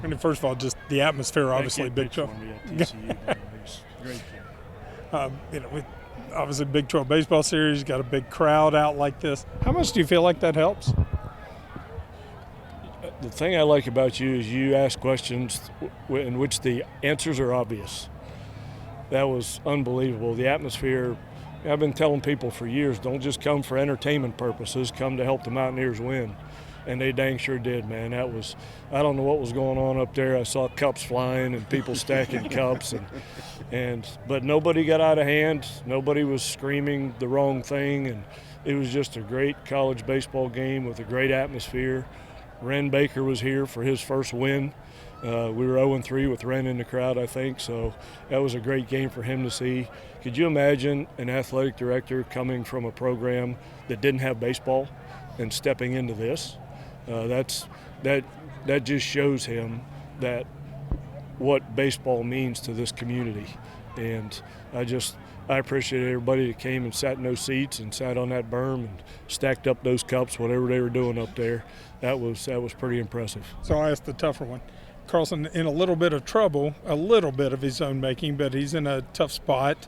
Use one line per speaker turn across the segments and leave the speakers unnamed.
And first of all, just the atmosphere, obviously, Big 12.
TCU, he's a great kid.
Obviously, Big 12 baseball series, got a big crowd out like this. How much do you feel like that helps?
The thing I like about you is you ask questions in which the answers are obvious. That was unbelievable. The atmosphere, I've been telling people for years, don't just come for entertainment purposes, come to help the Mountaineers win. And they dang sure did, man. I don't know what was going on up there. I saw cups flying and people stacking cups, but nobody got out of hand. Nobody was screaming the wrong thing, and it was just a great college baseball game with a great atmosphere. Ren Baker was here for his first win. We were 0-3 with Ren in the crowd, I think, so that was a great game for him to see. Could you imagine an athletic director coming from a program that didn't have baseball and stepping into this? That just shows him that what baseball means to this community. And I appreciate everybody that came and sat in those seats and sat on that berm and stacked up those cups, whatever they were doing up there. That was pretty impressive.
So I asked the tougher one. Carlson in a little bit of trouble, a little bit of his own making, but he's in a tough spot.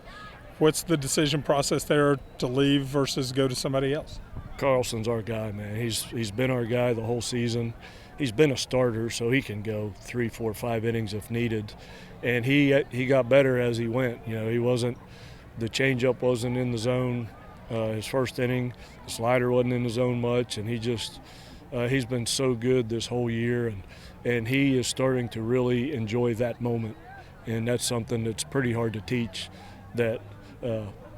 What's the decision process there to leave versus go to somebody else?
Carlson's our guy, man. He's been our guy the whole season. He's been a starter, so he can go 3, 4, 5 innings if needed. And he got better as he went. The changeup wasn't in the zone his first inning. The slider wasn't in the zone much, and he's been so good this whole year, and he is starting to really enjoy that moment. And that's something that's pretty hard to teach, that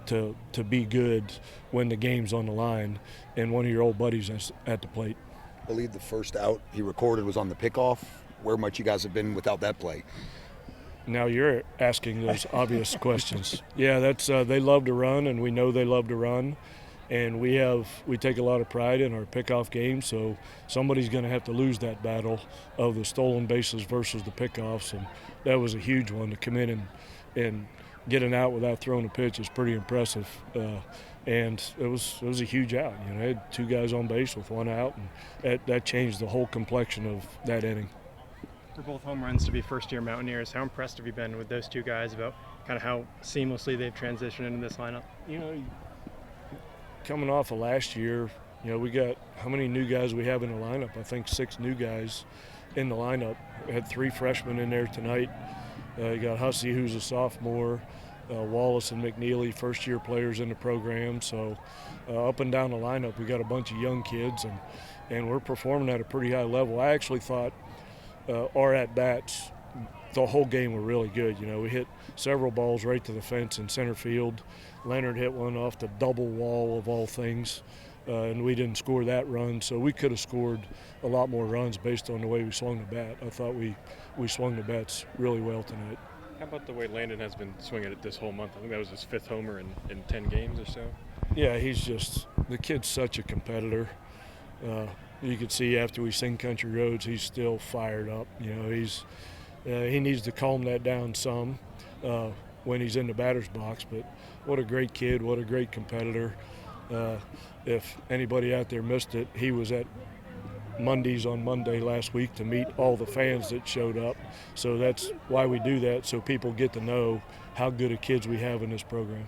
to be good when the game's on the line and one of your old buddies is at the plate.
I believe the first out he recorded was on the pickoff. Where might you guys have been without that play?
Now you're asking those obvious questions. Yeah, that's they love to run, and we know they love to run. And we take a lot of pride in our pickoff game, so somebody's going to have to lose that battle of the stolen bases versus the pickoffs, and that was a huge one. To come in and get an out without throwing a pitch is pretty impressive, and it was a huge out. I had 2 guys on base with 1 out, and that changed the whole complexion of that inning.
For both home runs to be first-year Mountaineers, how impressed have you been with those 2 guys about kind of how seamlessly they've transitioned into this lineup?
Coming off of last year, we got how many new guys we have in the lineup? I think 6 new guys in the lineup. We had 3 freshmen in there tonight. You got Hussey, who's a sophomore, Wallace and McNeely, first-year players in the program. So up and down the lineup, we got a bunch of young kids, and we're performing at a pretty high level. I actually thought our at-bats the whole game were really good. We hit several balls right to the fence in center field. Leonard hit one off the double wall of all things, and we didn't score that run. So we could have scored a lot more runs based on the way we swung the bat. I thought we swung the bats really well tonight.
How about the way Landon has been swinging it this whole month? I think that was his 5th homer in 10 games or so.
Yeah, the kid's such a competitor. You could see after we sing Country Roads, he's still fired up. He needs to calm that down some when he's in the batter's box, but what a great kid, what a great competitor. If anybody out there missed it, he was at Mondays on Monday last week to meet all the fans that showed up. So that's why we do that, so people get to know how good of kids we have in this program.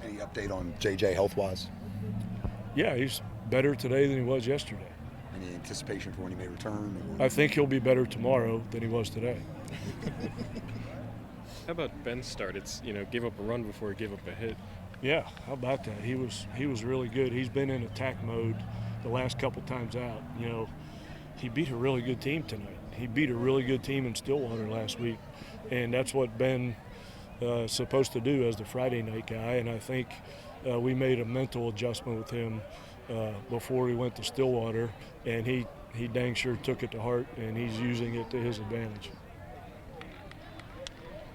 Any update on JJ health-wise?
Yeah, he's better today than he was yesterday.
Any anticipation for when he may return?
I think he'll be better tomorrow than he was today.
How about Ben's start? It's gave up a run before he gave up a hit.
Yeah, how about that? He was really good. He's been in attack mode the last couple times out. He beat a really good team tonight. He beat a really good team in Stillwater last week, and that's what Ben is supposed to do as the Friday night guy. And I think we made a mental adjustment with him before he went to Stillwater, and he dang sure took it to heart, and he's using it to his advantage.